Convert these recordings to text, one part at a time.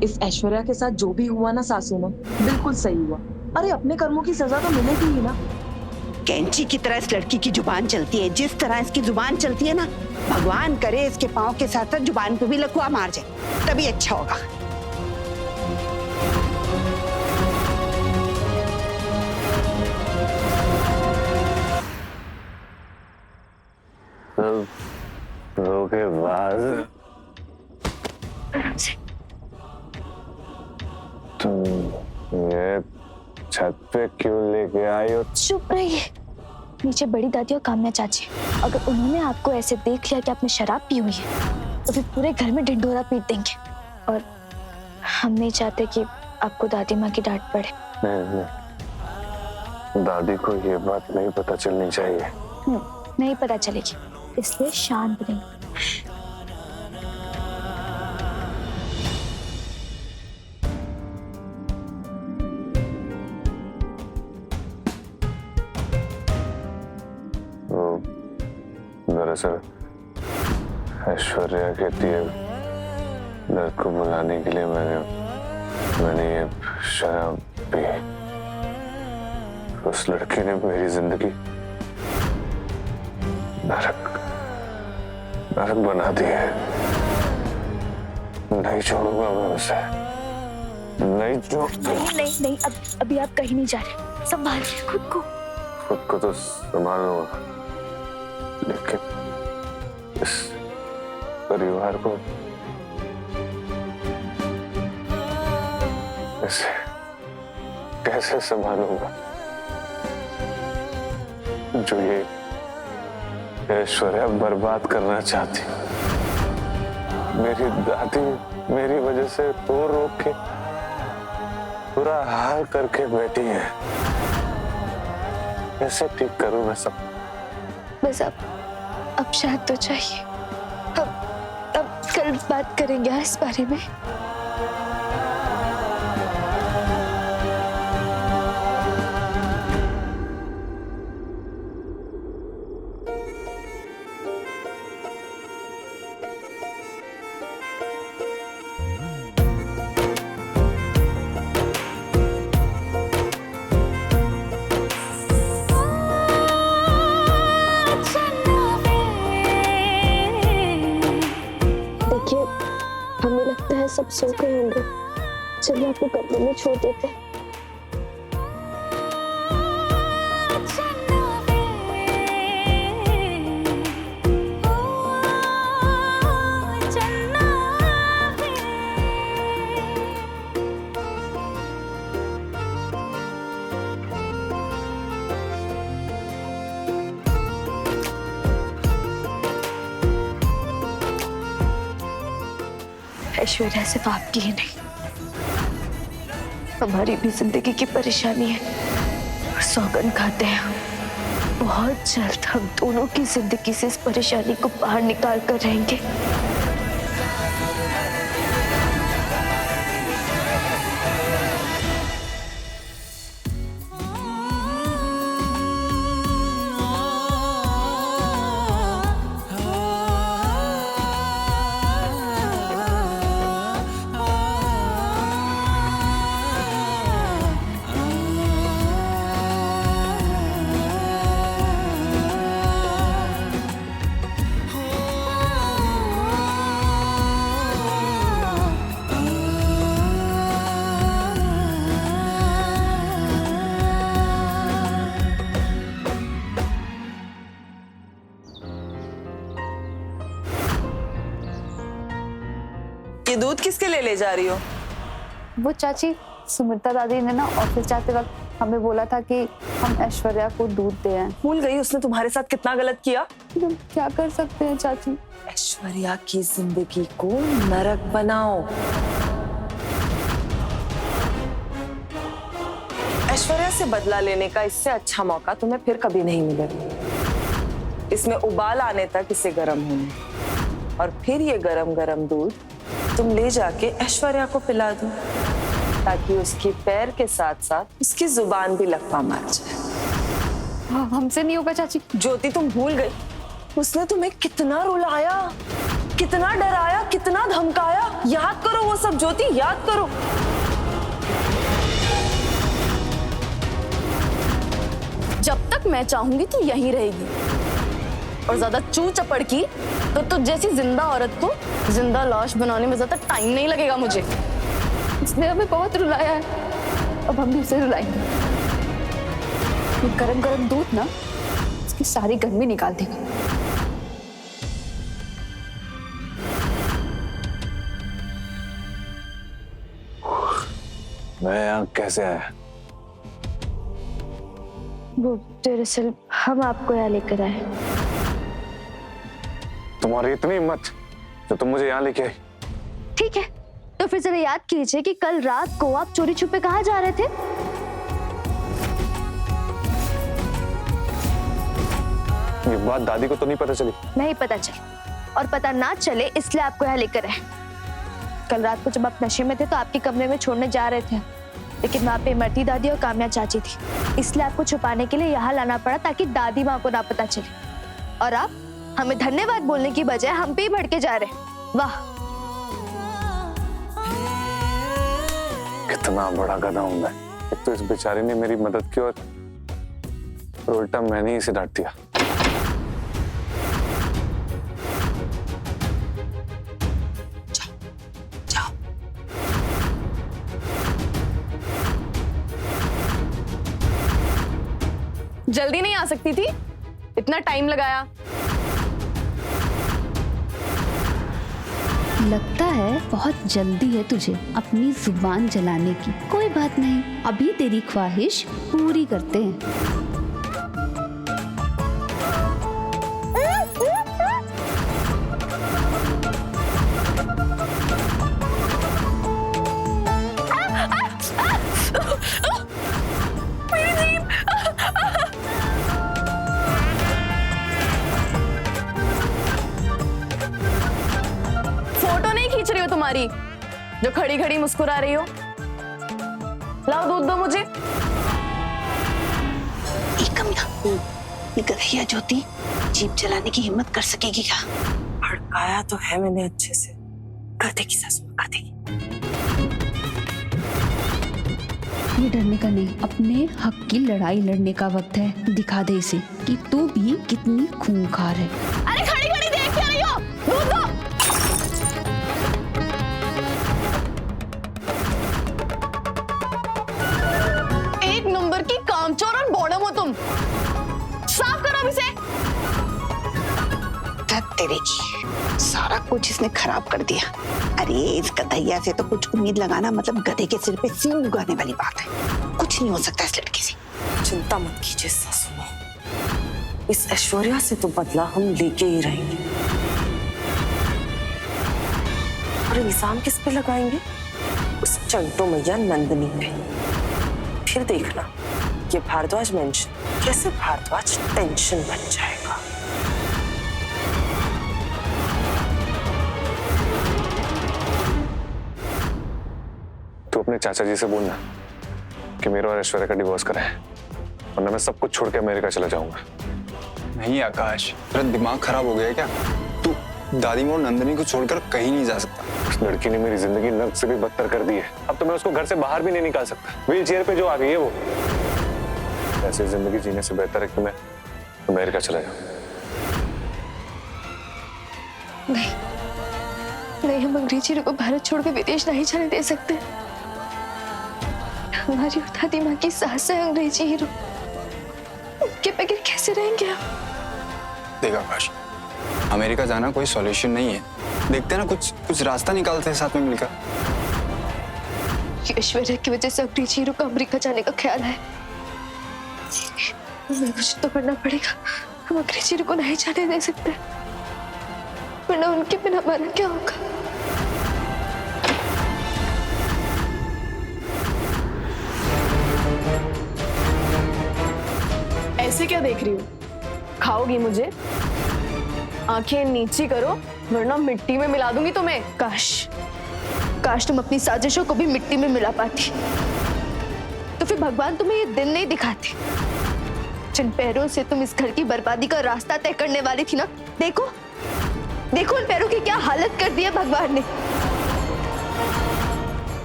इस ऐश्वर्या के साथ जो भी हुआ ना सासू में, बिल्कुल सही हुआ। अरे अपने कर्मों की सजा तो मिलेगी ही ना। कैंची की तरह इस लड़की की जुबान चलती है, जिस तरह इसकी जुबान चलती है ना, भगवान करे इसके पाँव के साथ साथ जुबान पे भी लकवा मार जाए, तभी अच्छा होगा। धोखेबाज, तुम ये छत पे क्यों लेके आई हो? चुप रहिए। नीचे बड़ी दादी और काम्या चाची, अगर उन्होंने आपको ऐसे देख लिया कि आपने शराब पी हुई है तो फिर पूरे घर में ढिंढोरा पीट देंगे, और हम नहीं चाहते कि आपको दादी माँ की डांट पड़े। नहीं, दादी को ये बात नहीं पता चलनी चाहिए। नहीं पता चलेगी, इसलिए शांत रहिए। दरअसल ऐश्वर्या कहती है दर्द को बुलाने के लिए मैंने ये शराब पी। उस लड़की ने मेरी जिंदगी नरक बना दी है। नहीं छोड़ूंगा मैं उसे, नहीं छोड़। नहीं, अभी आप कहीं नहीं जा रहे। संभालिए खुद को तो संभाल लूंगा, लेकिन इस परिवार को कैसे संभालूंगा जो ये ऐश्वर्या बर्बाद करना चाहती। मेरी दादी मेरी वजह से रो रो के बुरा हाल करके बैठी है। कैसे ठीक करूं मैं सब? बस अब शायद तो चाहिए। अब कल बात करेंगे इस बारे में। हमें लगता है सब सो गए होंगे। चलिए आपको कमरे में छोड़ देते हैं। ऐश्वर्या सिर्फ आपकी ही नहीं, हमारी भी जिंदगी की परेशानी है। सौगंध खाते हैं हम, बहुत जल्द हम दोनों की जिंदगी से इस परेशानी को बाहर निकाल कर रहेंगे। ये दूध किसके लिए ले जा रही हो? वो चाची, सुमित्रा दादी ने ना ऑफिस जाते वक्त हमें बोला था कि हम ऐश्वर्या को दूध दे आए। भूल गई उसने तुम्हारे साथ कितना गलत किया? हम क्या कर सकते हैं चाची? ऐश्वर्या की जिंदगी को नरक बनाओ। ऐश्वर्या से बदला लेने का इससे अच्छा मौका तुम्हें फिर कभी नहीं मिलेगा। इसमें उबाल आने तक इसे गर्म होने, और फिर ये गरम गरम दूध तुम ले जाके ऐश्वर्या को पिला दो। ताकि उसकी पैर के साथ साथ उसकी जुबान भी लकवा मार जाए। हमसे नहीं होगा चाची। ज्योति तुम भूल गई उसने तुम्हें कितना रुलाया, कितना डराया, कितना धमकाया। याद करो वो सब ज्योति, याद करो। जब तक मैं चाहूंगी तू यहीं रहेगी, और ज्यादा चू चपड़ की तो तुझ जैसी जिंदा औरत को जिंदा लाश बनाने में ज्यादा टाइम नहीं लगेगा मुझे। उसने हमें बहुत रुलाया है, अब हम भी उसे रुलाएंगे। ये गरम गरम दूध ना उसकी सारी गर्मी निकाल देगा। मैं यहाँ कैसे आया? वो दरअसल हम आपको यहाँ लेकर आए। तुम्हारी इतनी हिम्मत जो तुम मुझे यहाँ लेके आई। ठीक है, तो फिर जरा याद कीजिए कि कल रात को आप चोरी छुपे कहाँ जा रहे थे? ये बात दादी को तो नहीं पता चली? नहीं पता चले, और पता ना चले इसलिए आपको यहाँ लेकर आए। कल रात को जब आप नशे में थे तो आपके कमरे में छोड़ने जा रहे थे, लेकिन वहाँ पे इमरती दादी और काम्या चाची थी, इसलिए आपको छुपाने के लिए यहाँ लाना पड़ा ताकि दादी माँ को ना पता चले। और आप हमें धन्यवाद बोलने की बजाय हम पे ही भड़के जा रहे हैं। वाह, कितना बड़ा गधा हूं मैं। एक तो इस बेचारी ने मेरी मदद की और उल्टा मैंने ही इसे डांट दिया। जल्दी नहीं आ सकती थी? इतना टाइम लगाया। लगता है बहुत जल्दी है तुझे अपनी जुबान जलाने की। कोई बात नहीं, अभी तेरी ख्वाहिश पूरी करते हैं। खींच रही हो तुम्हारी, जो खड़ी खड़ी मुस्कुरा रही हो? लाओ दूध दो मुझे। ये गधैया ज्योति जीप चलाने की हिम्मत कर सकेगी क्या? भड़काया तो है मैंने अच्छे से। कर देगी सासू, कर देगी। ये डरने का नहीं, अपने हक की लड़ाई लड़ने का वक्त है। दिखा दे इसे कि तू भी कितनी खूंखार है। अरे खड़ी खड़ी देख क्या रही हो? दूध दो। एक नंबर की कामचोर और बॉडम हो तुम। साफ करो इसे। तेरे की सारा कुछ इसने खराब कर दिया। अरे इस गधैया से तो कुछ उम्मीद लगाना मतलब गधे के सिर पे सींग उगाने वाली बात है। कुछ नहीं हो सकता इस लड़के से। चिंता मत कीजिए सासू माँ, इस ऐश्वर्या से तो बदला हम लेके ही रहेंगे। और इल्जाम किस पे लगाएंगे? उस चंटो मैया नंदनी पे। फिर देखना ये भारद्वाज मेंशन कैसे भारद्वाज टेंशन बन जाएगा। तो अपने चाचा जी से बोलना कि मेरा और ऐश्वर्या का डिवोर्स कराएं, वरना मैं सब कुछ छोड़ के अमेरिका चला जाऊंगा। नहीं आकाश, तेरा दिमाग खराब हो गया क्या? तू दादी माँ और नंदिनी को छोड़कर कहीं नहीं जा सकता। उस लड़की ने मेरी जिंदगी नर्क से भी बदतर कर दी है। अब तो मैं उसको घर से बाहर भी नहीं निकाल सकता। व्हील चेयर पे जो आ गई है वो। ऐसी जिंदगी जीने से बेहतर है कि मैं अमेरिका चला जाऊं। नहीं नहीं, हम अंग्रेजी को भारत छोड़ के विदेश नहीं जाने दे सकते। हमारी दादी माँ की सास है अंग्रेजी हीरो, उनके बगैर कैसे रहेंगे हम? देख आकाश, अमेरिका जाना कोई सॉल्यूशन नहीं है। देखते हैं ना, कुछ रास्ता निकालते हैं साथ में मिलकर। ऐश्वर्या की वजह से अंग्रेजी हीरो को अमेरिका जाने का ख्याल है। हमें कुछ तो करना पड़ेगा। हम अंग्रेजी हीरो को नहीं जाने दे सकते, वरना उनके बिना हमारा क्या होगा? ऐसे क्या देख रही हो? खाओगी मुझे? आंखें नीची करो वरना मिट्टी में मिला दूंगी तुम्हें। काश काश तुम अपनी साजिशों को भी मिट्टी में मिला पाती, तो फिर भगवान तुम्हें ये दिन नहीं दिखाते। जिन पैरों से तुम इस घर की बर्बादी का रास्ता तय करने वाली थी ना, देखो देखो उन पैरों की क्या हालत कर दी है भगवान ने।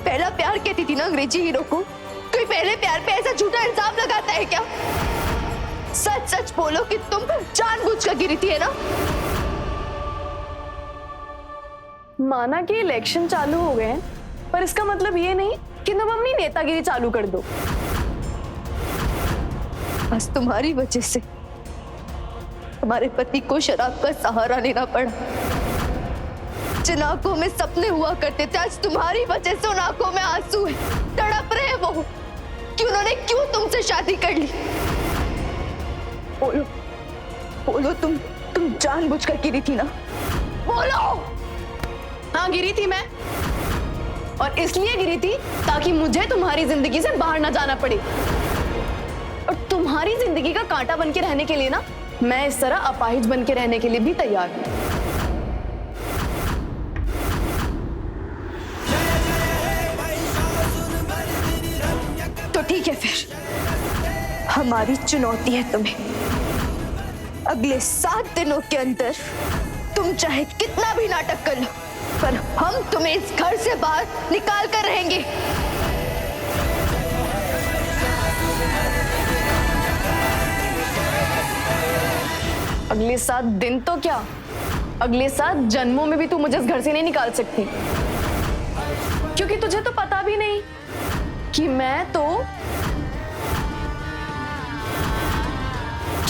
पहला प्यार कहती थी ना अंग्रेजी हीरो को, कोई पहले प्यार पे ऐसा झूठा इल्जाम लगाता है क्या? सच सच बोलो कि तुम जानबूझकर गिरी थी, है ना? माना कि इलेक्शन चालू हो गए हैं, पर इसका मतलब ये नहीं कि तुम अपनी नेतागिरी चालू कर दो। बस तुम्हारी वजह से हमारे पति को शराब का सहारा लेना पड़ा। जिन आंखों में सपने हुआ करते थे, आज तुम्हारी वजह से उन आंखों में आंसू है। तड़प रहे वो कि उन्होंने क्यों तुमसे शादी कर ली। बोलो बोलो, तुम जानबूझकर गिरी थी ना? बोलो। हाँ गिरी थी मैं, और इसलिए गिरी थी ताकि मुझे तुम्हारी जिंदगी से बाहर ना जाना पड़े। और तुम्हारी जिंदगी का कांटा बन के रहने के लिए ना, मैं इस तरह अपाहिज बन के रहने के लिए भी तैयार हूं। तो ठीक है, फिर हमारी चुनौती है तुम्हें। अगले 7 दिनों के अंदर तुम चाहे कितना भी नाटक कर लो, पर हम तुम्हें इस घर से बाहर निकाल कर रहेंगे। अगले 7 दिन तो क्या, अगले 7 जन्मों में भी तू मुझे इस घर से नहीं निकाल सकती, क्योंकि तुझे तो पता भी नहीं कि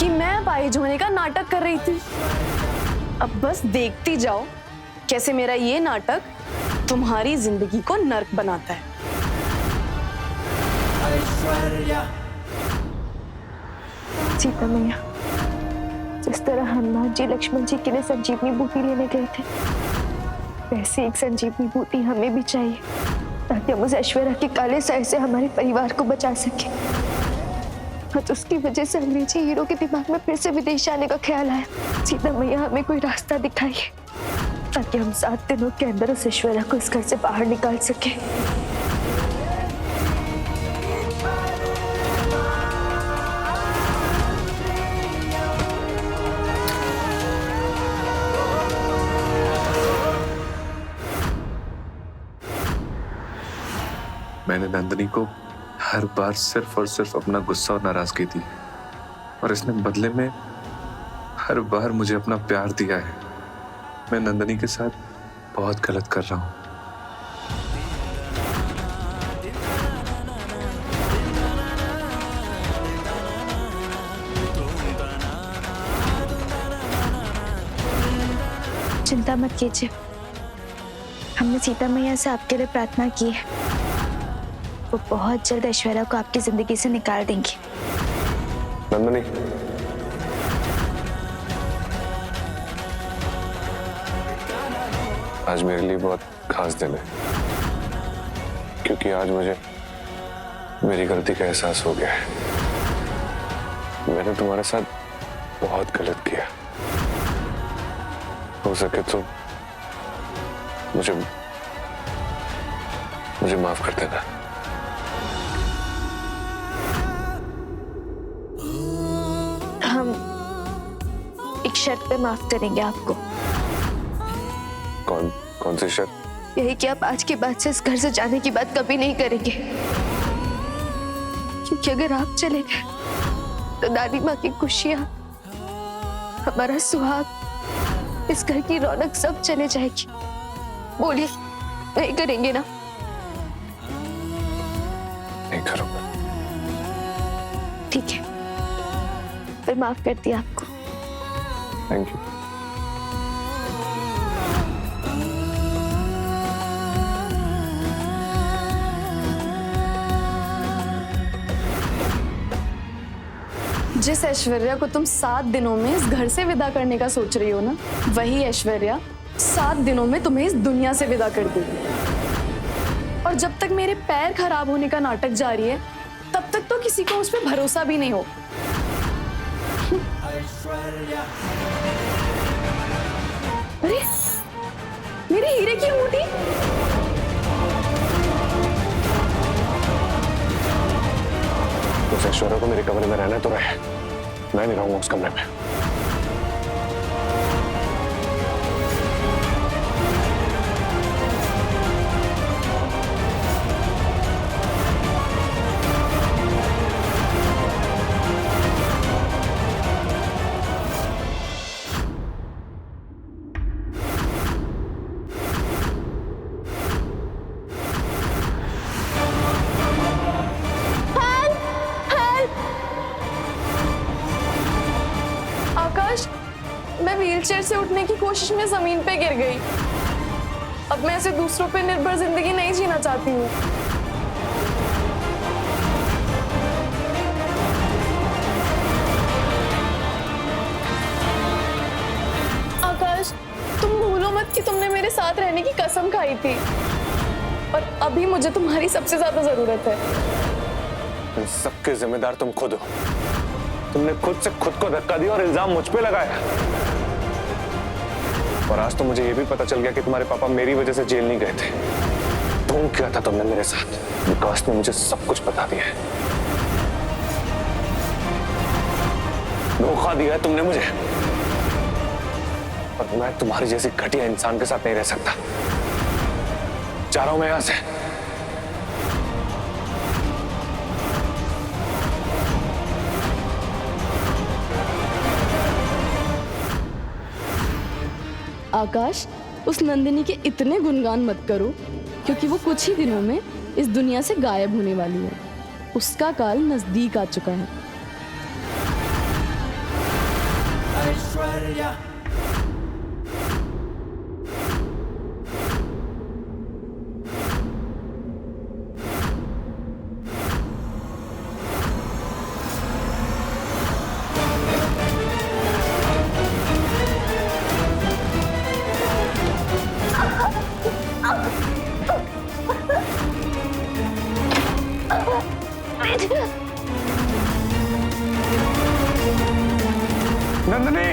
मैं अपाहिज होने का नाटक कर रही थी। अब बस देखती जाओ कैसे मेरा ये नाटक तुम्हारी जिंदगी को नर्क बनाता है। सीता मैया, जिस तरह हनुमान जी लक्ष्मण जी के लिए संजीवनी बूटी लेने गए थे, वैसे एक संजीवनी बूटी हमें भी चाहिए, ताकि हम उस ऐश्वर्या के काले साए से हमारे परिवार को बचा सके। आज उसकी वजह से अंग्रेजी हीरो के दिमाग में फिर से विदेश आने का ख्याल आया। सीता मैया, हमें कोई रास्ता दिखाइए, ताकि हम 7 दिनों के अंदर उस ऐश्वर्या को इस घर से बाहर निकाल सके। मैंने नंदिनी को हर बार सिर्फ और सिर्फ अपना गुस्सा और नाराजगी दी, और इसने बदले में हर बार मुझे अपना प्यार दिया है। मैं नंदिनी के साथ बहुत गलत कर रहा हूं। चिंता मत कीजिए, हमने सीता मैया से आपके लिए प्रार्थना की है। वो बहुत जल्द ऐश्वर्या को आपकी जिंदगी से निकाल देंगी। नंदिनी, आज मेरे लिए बहुत खास दिन है, क्योंकि आज मुझे मेरी गलती का एहसास हो गया है। मैंने तुम्हारे साथ बहुत गलत किया। हो सके तो मुझे माफ कर देना। हम एक शर्त पे माफ करेंगे आपको। कौन सी शर्त? यही कि आप आज के बाद से इस घर से जाने की बात कभी नहीं करेंगे, क्योंकि अगर आप चले गए तो दादी माँ की खुशियाँ, हमारा सुहाग, इस घर की रौनक सब चले जाएगी। बोलिए, नहीं करेंगे ना? नहीं करूंगा। ठीक है, फिर माफ कर दिया आपको। Thank you. जिस ऐश्वर्या को तुम 7 दिनों में इस घर से विदा करने का सोच रही हो ना, वही ऐश्वर्या 7 दिनों में तुम्हें इस दुनिया से विदा कर देगी। और जब तक मेरे पैर खराब होने का नाटक जारी है, तब तक तो किसी को उस पर भरोसा भी नहीं हो। अरे, मेरे हीरे की अंगूठी! ऐश्वर्या को मेरे कमरे में रहने तो रहे, मैं नहीं रहूंगा उस कमरे में। आकाश, मैं व्हीलचेयर से उठने की कोशिश में जमीन पे गिर गई। अब मैं ऐसे दूसरों पे निर्भर जिंदगी नहीं जीना चाहती हूँ। आकाश, तुम भूलो मत कि तुमने मेरे साथ रहने की कसम खाई थी, और अभी मुझे तुम्हारी सबसे ज्यादा जरूरत है। इन सबके जिम्मेदार तुम खुद हो। तुमने खुद से खुद को धक्का दिया और इल्जाम मुझ पे लगाया। और आज तो मुझे ये भी पता चल गया कि तुम्हारे पापा मेरी वजह से जेल नहीं गए थे। तुम क्या था तुमने मेरे साथ? विकास ने मुझे सब कुछ बता दिया है। धोखा दिया है तुमने मुझे, और मैं तुम्हारी जैसी घटिया इंसान के साथ नहीं रह सकता। जा रहा हूं मैं यहां से। आकाश, उस नंदिनी के इतने गुणगान मत करो, क्योंकि वो कुछ ही दिनों में इस दुनिया से गायब होने वाली है। उसका काल नजदीक आ चुका है। ऐश्वर्या नंदिनी!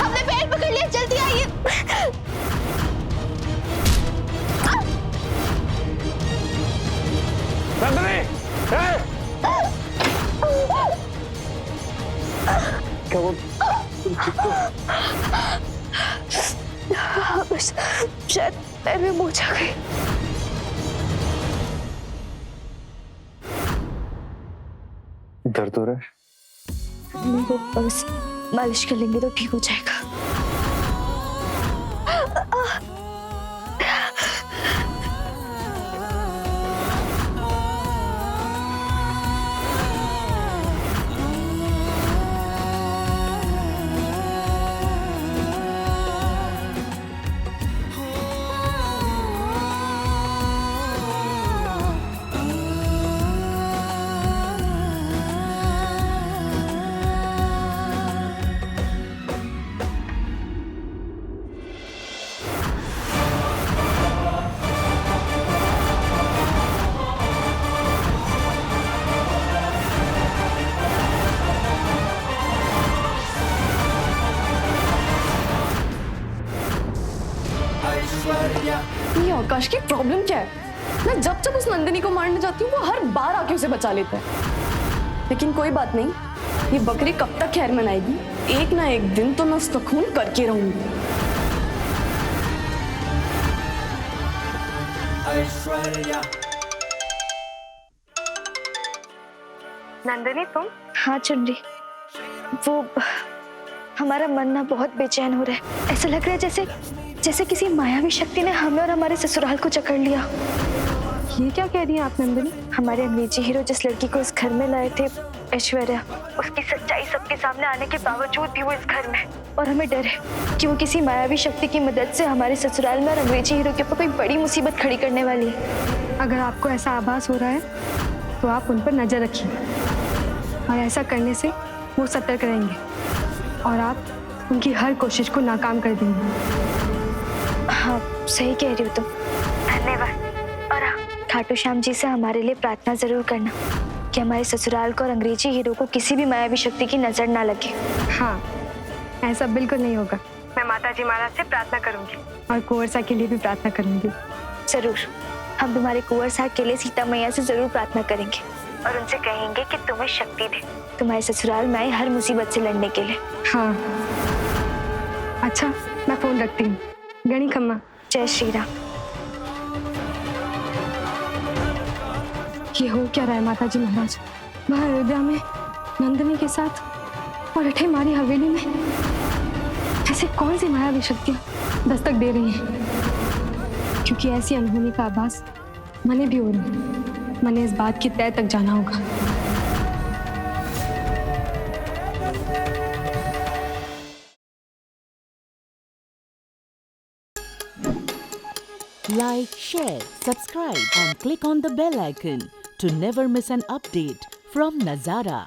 हमने पैर पकड़ लिया, जल्दी आइए। नंदिनी! क्या वो तुम ठीक हो? बस शायद पैर में मोच आ गई। दर्द हो रहा है? नहीं, वो बस मालिश कर लेंगे तो ठीक हो जाएगा। ये आकाश की प्रॉब्लम क्या है? मैं जब जब उस नंदिनी को मारने जाती हूँ, वो हर बार आके उसे बचा लेता है। लेकिन कोई बात नहीं, ये बकरी कब तक खैर मनाएगी? एक ना एक दिन तो मैं उसका खून करके रहूंगी। ऐश्वर्या नंदिनी, तुम? हाँ चुनरी, वो हमारा मन ना बहुत बेचैन हो रहा है। ऐसा लग रहा है जैसे जैसे किसी मायावी शक्ति ने हमें और हमारे ससुराल को जकड़ लिया। ये क्या कह रही है आप नंदिनी? हमारे अंग्रेजी हीरो जिस लड़की को इस घर में लाए थे, ऐश्वर्या, उसकी सच्चाई सबके सामने आने के बावजूद भी वो इस घर में, और हमें डर है कि वो किसी मायावी शक्ति की मदद से हमारे ससुराल में और अंग्रेजी हीरो के ऊपर कोई बड़ी मुसीबत खड़ी करने वाली है। अगर आपको ऐसा आभास हो रहा है तो आप उन पर नजर रखिए, और ऐसा करने से वो सतर्क रहेंगे और आप उनकी हर कोशिश को नाकाम कर देंगे। हाँ सही कह रही हो तुम। धन्यवाद। और हाँ, खाटू श्याम जी से हमारे लिए प्रार्थना जरूर करना कि हमारे ससुराल को और अंग्रेजी हीरो को किसी भी मायावी शक्ति की नजर ना लगे। हाँ, ऐसा बिल्कुल नहीं होगा। मैं माता जी महाराज से प्रार्थना करूंगी और कुंवर साहब के लिए भी प्रार्थना करूंगी। जरूर, हम तुम्हारे कुंवर साहब के लिए सीता मैया से जरूर प्रार्थना करेंगे और उनसे कहेंगे कि तुम्हें शक्ति दे तुम्हारे ससुराल में आए हर मुसीबत से लड़ने के लिए। हाँ, अच्छा मैं फोन रखती हूँ। गणी खम्मा। जय श्री राम। ये हो क्या रहा है माता जी महाराज? वह अयोध्या में नंदिनी के साथ और अठे मारी हवेली में ऐसे कौन सी मायावी शक्तियां दस्तक दे रही हैं? क्योंकि ऐसी अनहोनी का आभास मने भी हो रहा है। मने इस बात की तय तक जाना होगा। Like, share, subscribe and click on the bell icon to never miss an update from Nazara.